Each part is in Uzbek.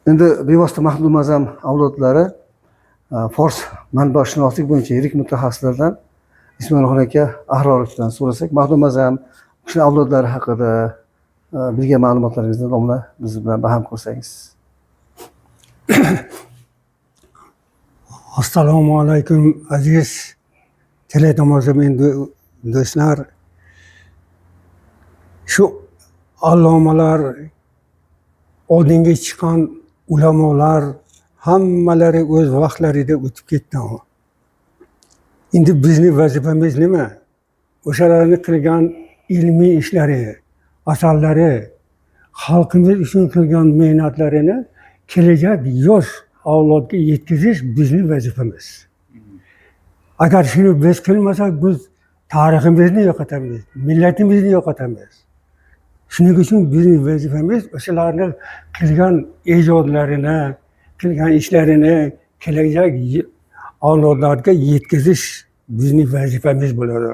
Endi bevosita Mahdum Azam avlodlari fors manbashunoslik bo'yicha yirik mutaxassislardan Ismoilxon aka Ahrorovdan so'rasak, Mahdum Azam shu avlodlari haqida bilgan ma'lumotlaringizni domla biz bilan baham qilsangiz. Assalomu alaykum aziz teletomoshabin do'stlar. Shu allomalar, oldinga chiqqan ulamolar hammalari o'z vaqtlarida o'tib ketdi. Endi bizning vazifamiz nima? O'shalarning qilgan ilmiy ishlari, asarlari, xalqimiz uchun qilgan mehnatlarini kelajak yosh avlodga yetkazish bizning vazifamiz. Agar shuni biz qilmasak, biz tariximizni yo'qotamiz, millatimizni yo'qotamiz. Shuning uchun bizning vazifamiz o'shalarning qilgan ijodlarini, qilgan ishlarini kelajak avlodlarga yetkazish bizning vazifamiz bo'ladi.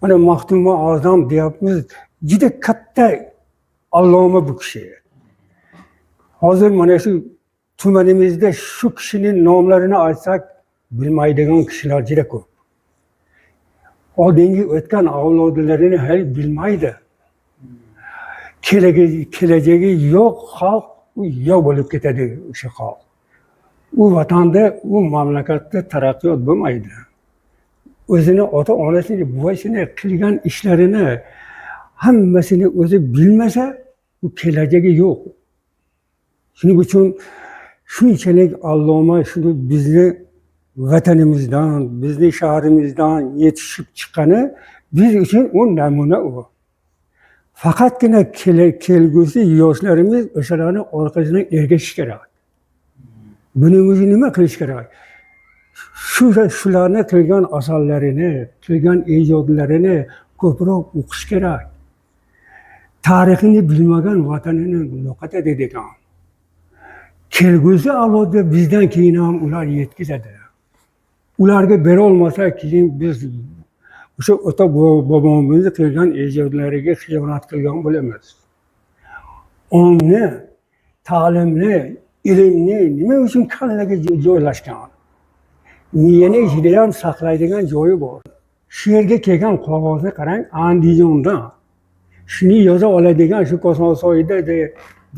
Mana Mahdum Azam deyapmiz, juda katta alloma bu kishi. Hozir mana shu tumanimizda shu kishining nomlarini aytsak bilmaydigan kishilar juda ko'p. Oldingi o'tgan avlodlarini hali bilmaydi. Kelajagi yo'q xalq, u yo'q bo'lib ketadi o'sha xalq. U vatanda, u mamlakatda taraqqiyot bo'lmaydi. O'zini ota-onasini, buvasini qilgan ishlarini hammasini o'zi bilmasa, u kelajagi yo'q. Shuning uchun shunchalik alloma shuni bizni vatanimizdan, bizning shahrimizdan yetishib chiqqani biz uchun u namuna u. Faqatgina kelgusi yoshlarimiz o'shalarning orqasidan ergashish kerak. Buning uchun nima qilish kerak? Shularni qilgan asarlarini, qilgan ijodlarini ko'proq o'qish kerak. Tarixini bilmagan vatanini yo'qotadi degan. Kelgusi avlodga bizdan keyin ham ular yetkazadi. Ularga bera olmasak, keyin biz o'sha ota bobomiz qilgan ijodlariga xiyonat qilgan bo'lamiz. Ongni, ta'limni, ilmni nima uchun kallaga joylashgan? Miyani ichida ham saqlaydigan joyi bor. Shu yerga kelgan qog'ozni qarang, Andijonda. Shuni yoza oladigan shu Kosonsoyda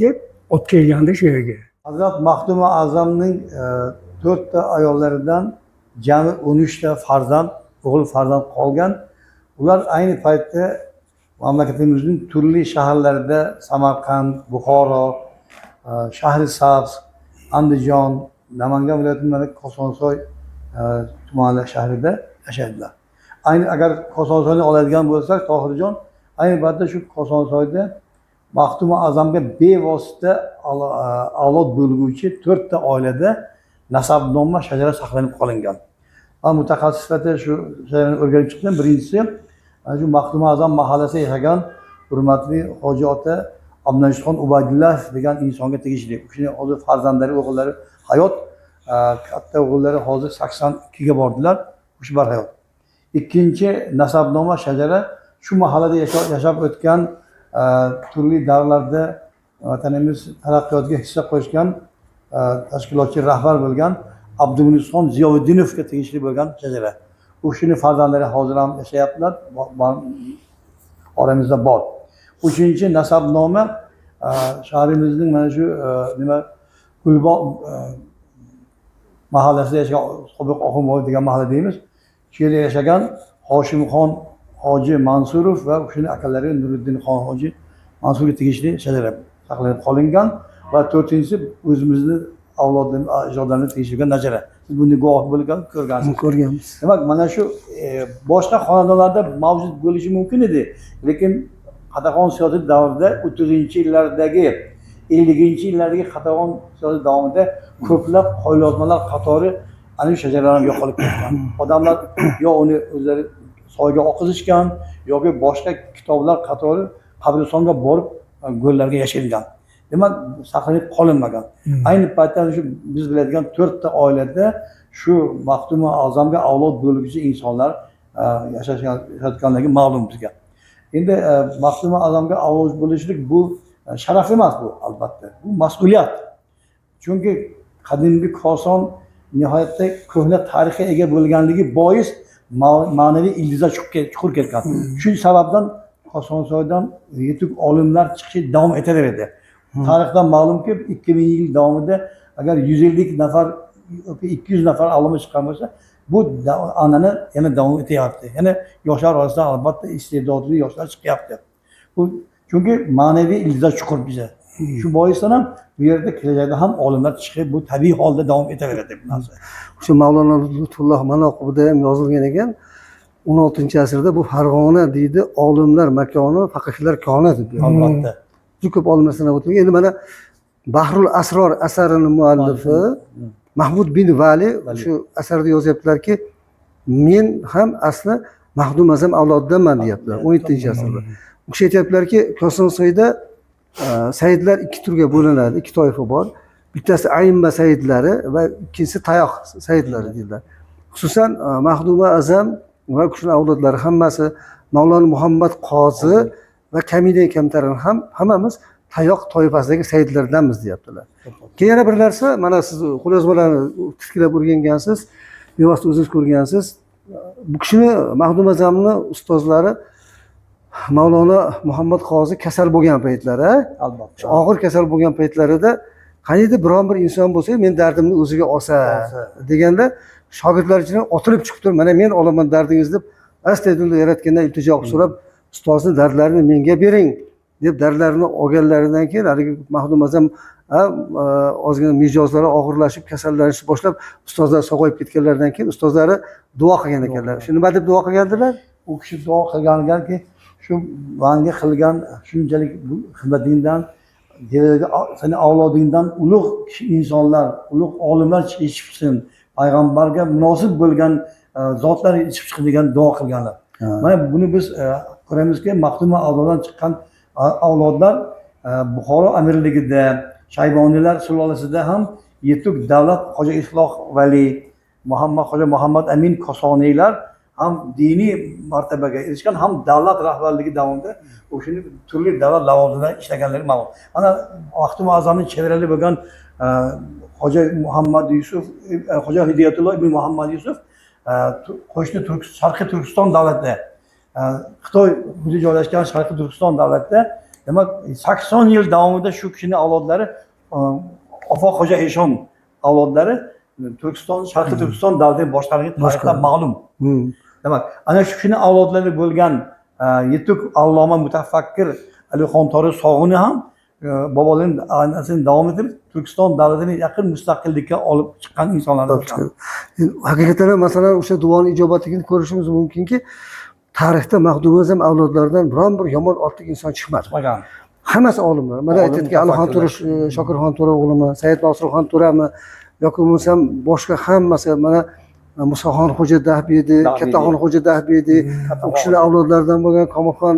deb olib kelgandi shu yerga. Hazrat Mahdum Azamning 4 ta ayollaridan jami 13 ta farzand, o'g'il farzand qolgan. Ular ayni paytda mamlakatimizning turli shaharlarida Samarqand, Buxoro, Shahrisabz, Andijon, Namangan viloyatining Kosonsoy tumani shahrida yashaydilar. Ayni agar Kosonsoyni oladigan bo'lsak, Tohirjon, ayni paytda shu Kosonsoyda Mahdum Azamga bevosita avlod bo'lguvchi 4 ta oilada nasabnoma shajara saqlanib qolingan. Men mutaxassis sifatida shu shajarani o'rganib chiqdim. Birinchisi, shu Mahdum Azam mahallasida yashagan hurmatli hoji ota Abdulajidxon Ubaydullah degan insonga tegishli. Shuni hozir farzandlari, o'g'illari hayot, katta o'g'illari hozir 82 ga bordilar, shu bar hayot. Ikkinchi nasabnoma shajara shu mahallada yashab o'tgan turli davrlarda vatanimiz taraqqiyotiga hissa qo'shgan tashkilotchi rahbar bo'lgan Abdumnisxon Ziyoviddinovga tegishli bo'lgan shajara. U kishini farzandlari hozir ham yashayaptilar, oramizda bor. Uchinchi nasabnoma shahrimizning mana shu nima Gulbog' mahallasida yashagan Sobiq Oxunboy degan mahalla deymiz. Shu yerda yashagan Hoshimxon Hoji Mansurov va uning akalari Nuriddinxon Hoji Mansurga tegishli shajara saqlanib qolingan va 4-inchisi o'zimizning ijodlarga tegishli bo'lgan najara. Siz bunga guvoh bo'lgan, ko'rgansiz. Ko'rganmiz. Demak, mana shu boshqa xonadonlarda mavjud bo'lishi mumkin edi, lekin Qatag'on siyosiy davrida 30-yillardagi 50-yillardagi Qatag'on siyosiy davomida ko'plab qo'lyozmalar qatori ana shu shajaralar yo'qolib ketgan. Odamlar yo uni o'zlari soyga oqizishgan yoki boshqa kitoblar qatori qabristonga borib go'llarga yashirilgan. Demak, saqlanib qolinmagan. Ayni paytda shu biz biladigan 4 ta oilada shu Mahdum Azamga avlod bo'luvchi insonlar yashayotganligi ma'lum bizga. Endi Mahdum Azamga avlod bo'lishlik bu sharaf emas bu, albatta. Bu mas'uliyat. Chunki qadimgi Koson nihoyatda ko'hna tarixga ega bo'lganligi bois ma'naviy ildizlar chuqur ketgan. Shu sababdan Kosonsoydan yetuk olimlar chiqishi davom etaveradi. Tarixdan ma'lumki 2000 yil davomida agar 150 nafar yoki 200 nafar olim chiqqan bo'lsa, bu an'ana yana davom etyapti. Yana yoshlar orasida albatta iste'dodli yoshlar chiqyapti. Bu chunki ma'naviy ildizlar chuqur biza. Shu boisdan ham bu yerda kelajakda ham olimlar chiqib bu tabiiy holda davom etaveradi bu narsa. Shu Mavlono Lutfulloh manoqibida ham yozilgan ekan. 16-asrda bu Farg'ona deydi olimlar makoni, faqihlar koni deb. Albatta. Juda ko'p olimlar sanab o'tilgan. Endi mana Bahrul Asror asarini muallifi Mahmud bin Vali shu asarda yozyaptilarki, men ham asli Mahdum Azam avlodidanman deyaptilar 17-asrda. U kishi aytyaptilarki, Kosonsoyda sayyidlar ikki turga bo'linadi, ikki toifa bor. Bittasi Aymma sayyidlari va ikkinchisi tayoq sayyidlari deydilar. Xususan Mahduma Azam va shuning avlodlari hammasi Mavlon Muhammad Qozi va Kamida Kamtarin ham hammamiz tayoq toifasidagi sayyidlardanmiz deyaptilar. Keyin yana bir narsa, mana siz qo'lyozmalarni titkilab o'rgangansiz, bevosita o'zingiz ko'rgansiz. Bu kishini Mahdum Azamni ustozlari Mavlono Muhammad Qozi kasal bo'lgan paytlari, Albatta. og'ir kasal bo'lgan paytlarida qaniydi biron bir inson bo'lsa, men dardimni o'ziga olsa deganda shogirdlar ichidan otilib chiqib turib, mana men olaman dardingizni deb astaydillo yaratgandan iltijo qilib so'rab, ustozni dardlarini menga bering deb dardlarini olganlaridan keyin haligi Mahdum Azam ozgina mijozlari og'irlashib, kasallanishni boshlab, ustozlar sog'ayib ketganlaridan keyin ustozlari duo qilgan ekanlar. Shu nima deb duo qilgandilar? U kishi duo qilganki, shu menga qilgan shunchalik xizmatingdan, seni avlodingdan ulug' insonlar, ulug' olimlar chiqib chiqsin, payg'ambarga munosib bo'lgan zotlar chiqib chiqsin degan duo qilganlar. Mana buni biz ko'ramizki, Mahduma avlodidan chiqqan avlodlar Buxoro amirligida, Shayboniylar sulolasida ham yetuk davlat Xo'ja Isloh Vali, Xo'ja Muhammad Amin Kosoniylar ham diniy martabaga erishgan, ham davlat rahbarligi davomida o'shani turli davlat lavozimida ishlaganlari ma'lum. Mana Mahdum Azamning chevarali bo'lgan Xo'ja Muhammad Yusuf, Xo'ja Hidayatulloh ibn Muhammad Yusuf qo'shni Sharqiy Turkiston davlatida, Xitoy hududi joylashgan Sharqiy Turkiston davlatida, demak 80 yil davomida shu kishining avlodlari, Ofoq Xo'ja Eshon avlodlari Turkiston, Sharqiy Turkiston davlatining boshqargan tarixdan ma'lum. Demak, ana shu kishining avlodlari bo'lgan yetuk alloma mutafakkir Alixon Tori Sog'uni ham bobolarining an'anasini davom etib, Turkiston davlatini yaqin mustaqillikka olib chiqqan insonlardan. Haqiqatan ham masalan o'sha duoning ijobatligini ko'rishimiz mumkinki, tarixda Mahdum Azam avlodlaridan biron bir yomon otlik inson chiqmadi. Hammasi olimlar. Mana aytayotgan Alixon Tori, Shokirxon Tori o'g'limi, Said Nosirxon To'rami yoki bo'lmasam boshqa hammasi, mana Musoxon Xo'ja Dahbiydi, Kattaxon Xo'ja Dahbiydi, u kishining avlodlaridan bo'lgan Komilxon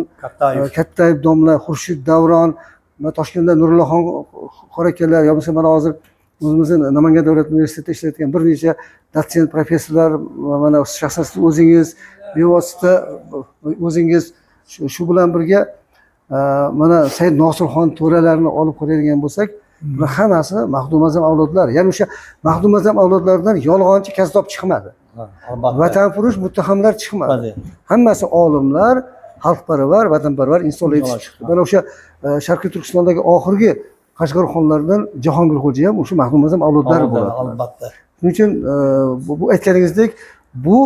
Kattayev domla, Xurshid Davron, mana Toshkentda Nurillaxon Qorakalar, yo bo'lmasa mana hozir o'zimizning Namangan davlat universitetida ishlayotgan bir necha dotsent professorlar, mana shaxsan siz o'zingiz bevosita o'zingiz shu bilan birga mana Said Nosirxon To'ralarni olib qo'yadigan bo'lsak, bular hammasi Mahdum Azam avlodlari. Ya'ni o'sha Mahdum Azam avlodlaridan yolg'onchi kazzob chiqmadi. Vatanfurush muttahamlar chiqmadi. Hammasi olimlar, xalqparvar, vatanparvar insonlar yetishib chiqdi. Mana o'sha Sharqiy Turkistondagi oxirgi Qashqar xonlaridan Jahongir Xo'ja ham o'sha Mahdum Azam avlodlari bo'ladi. Albatta. Shuning uchun bu aytganingizdek, bu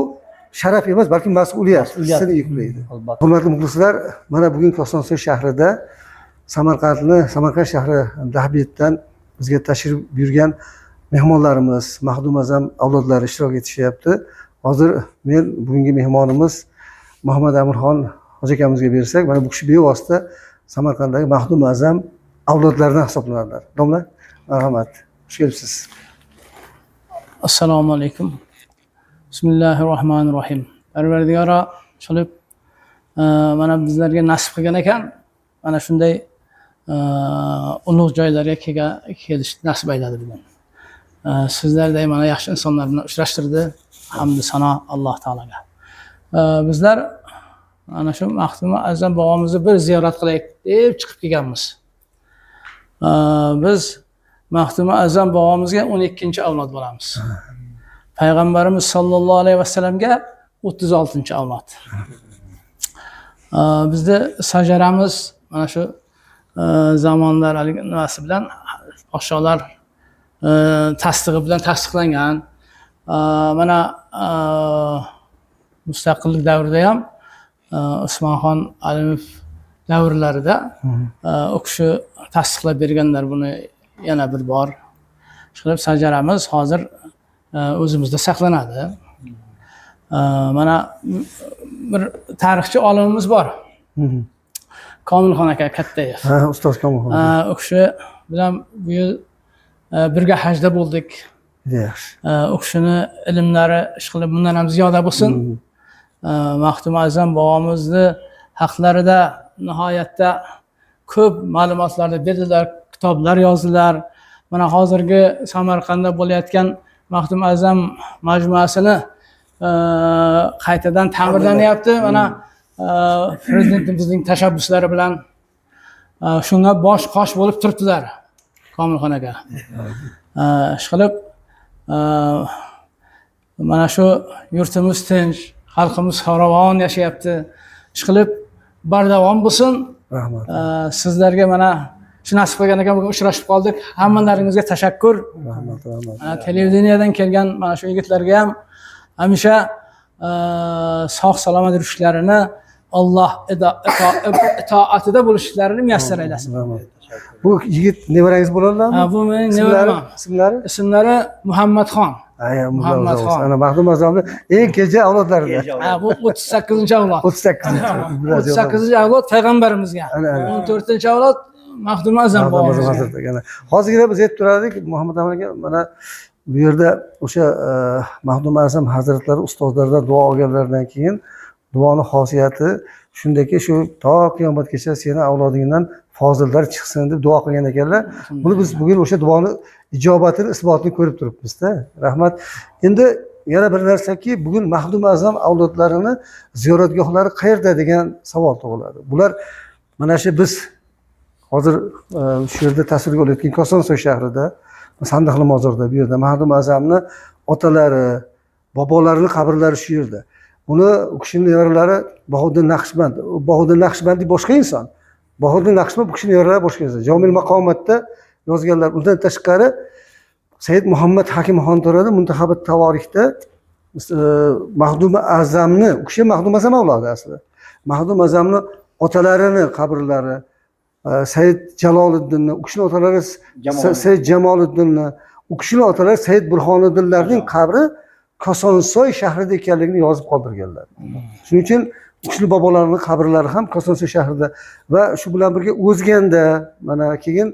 sharaf emas, balki mas'uliyat hissini yuklaydi. Hurmatli muxlislar, mana bugun Kosonsoy shahrida Samarqand shahri Dahbiyatdan bizga tashrif buyurgan mehmonlarimiz, Mahdum Azam avlodlari ishtirok etishyapti. Hozir men bugungi mehmonimiz Muhammad Amirxon hoji akamizga bersak, mana bu kishi bevosita Samarqanddagi Mahdum Azam avlodlaridan hisoblanadilar. Domla, marhamat. Xush kelibsiz. Assalomu alaykum. Bismillahirrohmanirrohim. Parvardigoro shulib mana bizlarga nasib qilgan ekan, mana shunday ulug' joylarga kelish nasib ayladi bugun. Sizlarday mana yaxshi insonlar bilan uchrashtirdi. Hamd sano Alloh taolaga. Bizlar ana shu Mahdum Azam bobomizni bir ziyorat qilaylik deb chiqib kelganmiz. Biz Maxduma Azam bobomizga 12-chi avlod bo'lamiz. Payg'ambarimiz sollallohu alayhi vasallamga 36-chi avlod. Bizda sajaramiz mana shu zamonlar nimasi bilan podsholar tasdig'i bilan tasdiqlangan. Mana mustaqillik davrida ham Usmonxon Alimov davrlarida u kishi tasdiqlab berganlar buni yana bir bor. Shunday sajaramiz hozir o'zimizda saqlanadi. Mana bir tarixchi olimimiz bor. Komilxon aka Kattayev. Ustoz Komilxon. U kishi bilan bu yil birga hajda bo'ldik. Yaxshi. U kishini ilmlari ishqilib bundan ham ziyoda bo'lsin. Maxduma Azam bobomizni haqlarida nihoyatda ko'p ma'lumotlarni berdilar, kitoblar yozdilar. Mana hozirgi Samarqandda bo'layotgan Maxduma Azam majmuasini qaytadan ta'mirlanyapti. Mana prezidentimizning tashabbuslari bilan shunga bosh qosh bo'lib turibdilar Komilxon aka. Ishqilib mana shu yurtimiz tinch, xalqimiz farovon yashayapti. Ishqilib bardavom bo'lsin. Rahmat. Sizlarga mana shu nasib qilgan ekan bugun uchrashib qoldik. Hammalaringizga tashakkur. Rahmat. Televideniyadan kelgan mana shu yigitlarga ham hamisha sog' salomat yurishlarini, Alloh itoatida bo'lishlarini muyassar aylasin. Rahmat. Bu yigit nevarangiz bo'ladilarmi? Bu mening nevaram. Ismlari Muhammadxon. Muhammadxon. Ana Maxduma Azamning eng kenja avlodlaridan. Bu 38-avlod. 38-avlod payg'ambarimizga. 14-avlod Maxduma Azam bobomiz. Hozirgina biz aytib turardik Muhammad aka, mana bu yerda o'sha Maxduma Azam hazratlari ustozlardan duo olganlaridan keyin duoning xosiyati shundaki shu to qiyomatgacha seni avlodingdan fozillar chiqsin deb duo qilgan ekanlar. Buni biz bugun o'sha duoni ijobatini, isbotini ko'rib turibmiz-da. Rahmat. Endi yana bir narsaki, bugun Maxduma Azam avlodlarini ziyoratgohlari qayerda degan savol tug'iladi. Bular mana shu biz hozir shu yerda tasvirga olayotgan Kosonsoy shahrida, Sandiqli mozorda bu yerda Maxduma Azamni otalari, bobolarining qabrlari shu yerda. Buni u kishining nevaralari Bahodir Naqshband. Bahodir Naqshbandi boshqa inson. Bahodir Naqshband bu kishining nevaralari boshqa inson. Jomil Maqomatda yozganlar. Undan tashqari Said Muhammad Hakimxon To'rada Muntaxabat Tavorixda Maxduma Azamni, u kishi Maxduma Azam avlodi aslida. Maxduma Azamni otalarining qabrlari, Said Jaloliddinni, u kishining otalari Said Jamoliddinni, u kishining otalari Said Burxoniddinlarning qabri Kosonsoy shahrida ekanligini yozib qoldirganlar. Shuning uchun kuchli bobolarning qabrlari ham Kosonsoy shahrida va shu bilan birga O'zganda, mana keyin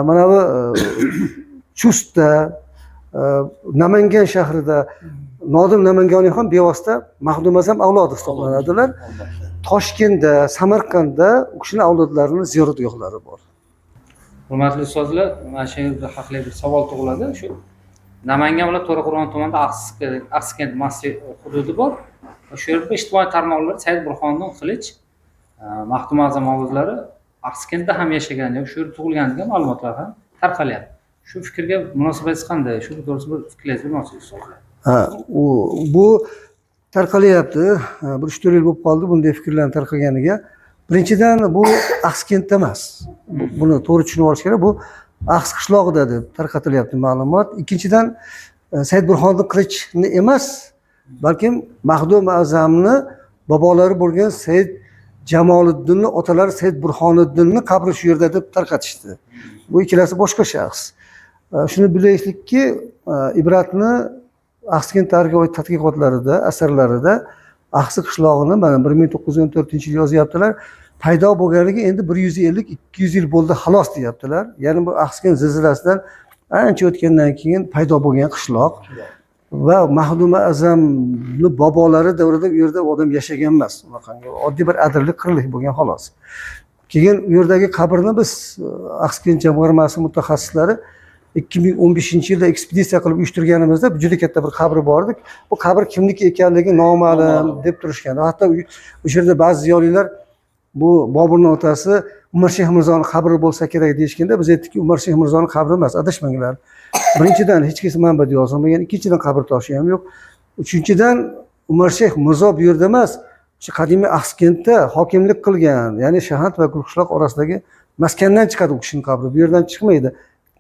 mana bu Chustda, Namangan shahrida Nodir Namangoniy ham bevosita Maxduma Azam avlodi hisoblanadilar. Toshkentda, Samarqandda u kishining avlodlarining ziyoratgohlari bor. Hurmatli ustozlar, mana shu yerda haqli bir savol tug'iladi. Shu Namangan viloyati To'raqo'rg'on tumanida Aqskent masjid hududi bor. Shu yerda ijtimoiy tarmoqlar Said Burxonning Qilich, Maxduma Azam avlodlari Aqskentda ham yashagan, shu yerda tug'ilgan degan ma'lumotlar ham tarqalyapti. Shu fikrga munosabatingiz qanday? Shu to'g'risida bir fikringizni bermoqchi ustozlar. Bu tarqalyapti. Bir 3-4 yil bo'lib qoldi bunday fikrlarning tarqalganiga. Birinchidan bu Aqskentda emas. Buni to'g'ri tushunib olish kerak. Bu Aqs qishlog'ida deb tarqatilyapti ma'lumot. Ikkinchidan Said Burxonning Qilichni emas, balkim Maxduma Azamni bobolari bo'lgan Said Jamoliddinni otalari Said Burxoniddinni qabri shu yerda deb tarqatishdi. Bu ikkalasi boshqa shaxs. Shuni bilaylikki, ibratni Aqskent tarixiy tadqiqotlarida, asarlarida Aqsi qishlog'ini mana 1914-yil yozyaptilar. Paydo bo'lganiga endi 150-200 yil bo'ldi xolos deyaptilar. Ya'ni bu Aqskent zilzilasidan ancha o'tgandan keyin paydo bo'lgan qishloq va Maxduma Azamni bobolari davrida u yerda odam yashagan emas. Unaqangi oddiy bir adirlik qirlik bo'lgan xolos. Keyin u yerdagi qabrni biz Aqskent jamg'armasi mutaxassislari 2015-yilda ekspeditsiya qilib uyushtirganimizda juda katta bir qabri bor edi. Bu qabr kimniki ekanligi noma'lum deb turishgan. Hatto o'sha yerda ba'zi ziyolilar bu Boburni otasi Umarshayx Mirzoni qabri bo'lsa kerak deyishganda biz aytdikki, Umarshayx Mirzoni qabri emas, adashmanglar. Birinchidan hech qaysi manbada yozilmagan, ikkinchidan qabr toshi ham yo'q. Uchinchidan Umarshayx Mirzo bu yerda emas, shu qadimiy Axsikentda hokimlik qilgan, ya'ni shahar va qishloq orasidagi maskandan chiqadi u kishining qabri, bu yerdan chiqmaydi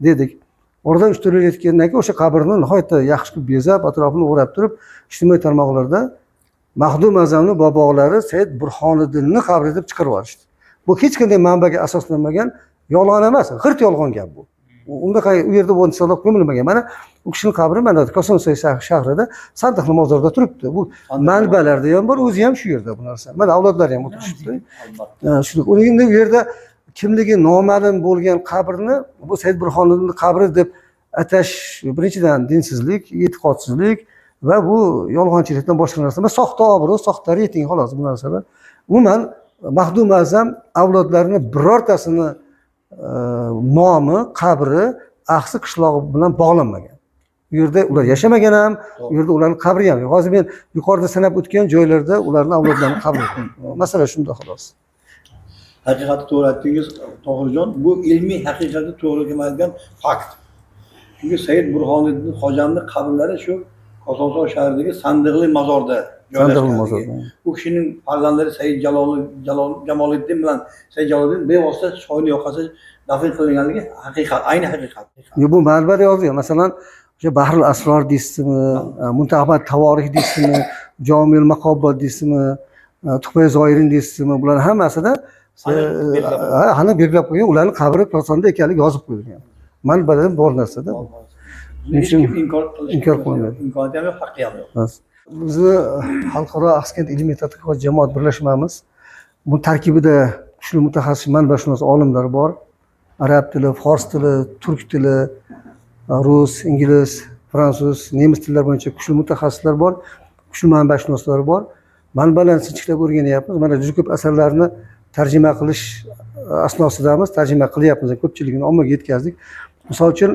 dedik. Oradan 3-4 yil o'tgandan keyin o'sha qabrni nihoyatda yaxshi qilib bezab, atrofini o'rab turib, ijtimoiy tarmoqlarda Mahdum Azamning bobolari Said Burhoniddinni qabri deb chiqarib yuborishdi. Bu hech qanday manbaga asoslanmagan yolg'on emas, g'irt yolg'on gap bu. Undaqa u yerda bu insonlar ko'milmagan. Mana u kishining qabri mana Kosonsoy shahrida Sandiqli mozorda turibdi. Bu manbalarda ham bor, o'zi ham shu yerda bu narsa. Mana avlodlari ham o'tirishibdi. Shuni endi u yerda kimligi noma'lum bo'lgan qabrni bu Said Burhoniddinning qabri deb atash birinchidan dinsizlik, e'tiqodsizlik va bu yolg'onchilikdan boshqa narsa emas. Soxta obro', soxta reyting xolos bu narsalar. Umuman Mahdum Azam avlodlarini birortasini nomi, qabri Axsi qishlog'i bilan bog'lanmagan. U yerda ular yashamagan ham, u yerda ularning qabri ham yo'q. Hozir men yuqorida sanab o'tgan joylarda ularning avlodlarining qabri yo'q. Masala shunda xolos. Haqiqatni to'g'ri aytdingiz, Tohirjon. Bu ilmiy haqiqatni to'g'ri kelmaydigan fakt. Chunki Said Burhoniddin Xo'jamning qabrlari shu Kosonsoy shahridagi Sandiqli mozorda joylashgan. U kishining farzandlari Said Jamoliddin bilan Said Jaloliddin bevosita Shoyni yoqasi dafn qilinganligi haqiqat, ayni haqiqat. Bu manbada yozilgan. Masalan, o'sha Bahrul Asror deysizmi, Muntahbat Tavorix deysizmi, Jomil Maqobat deysizmi, Tuhfai Zoirin deysizmi, bular hammasida ana belgilab qo'ygan, ularning qabri Kosonda ekanligi yozib qo'yilgan. Manbada bor narsada. Hech kim inkor qilmaydi. Imkoniyati ham yo'q, haqqi ham yo'q. Bizni xalqaro Axsikent ilmiy tadqiqot jamoat birlashmamiz bu tarkibida kuchli mutaxassis manbashunos olimlar bor. Arab tili, fors tili, turk tili, rus, ingliz, fransuz, nemis tillari bo'yicha kuchli mutaxassislar bor, kuchli manbashunoslar bor. Manbalarni sinchiklab o'rganyapmiz. Mana juda ko'p asarlarni tarjima qilish asnosidamiz, tarjima qilyapmiz, ko'pchiligini ommaga yetkazdik. Misol uchun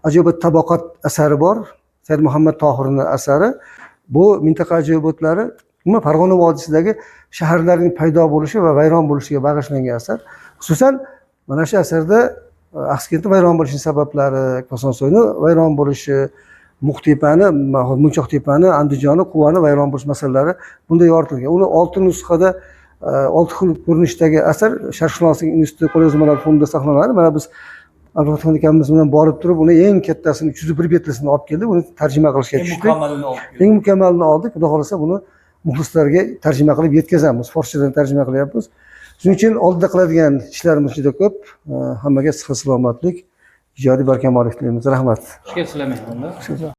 Ajoyibot tabaqat asari bor, Said Muhammad Tohirning asari. Bu mintaqa ajoyibotlari umuman Farg'ona vodiysidagi shaharlarning paydo bo'lishi va vayron bo'lishiga bag'ishlangan asar. Xususan mana shu asarda Axsikentning vayron bo'lishining sabablari, Kosonsoyning vayron bo'lishi, Muqtepani, Munchoqtepani, Andijonni, Quvani vayron bo'lish masalalari bunda yoritilgan. Uni 6 nusxada 6 xil ko'rinishdagi asar Sharqshunoslik instituti qo'lyozmalar fondida saqlanadi. Mana biz Abdulxon akamiz bilan borib turib, uni eng kattasini 301 betlisini olib keldik, uni tarjima qilishga tushdik. Eng mukammalini oldik. Xudo xolasa buni muxlislarga tarjima qilib yetkazamiz. Forschadan tarjima qilyapmiz. Shuning uchun oldida qiladigan ishlarimiz juda ko'p. Hammaga sihat salomatlik, ijodiy barkamollik tilaymiz. Rahmat. Xush kelibsizlar mehmonlar.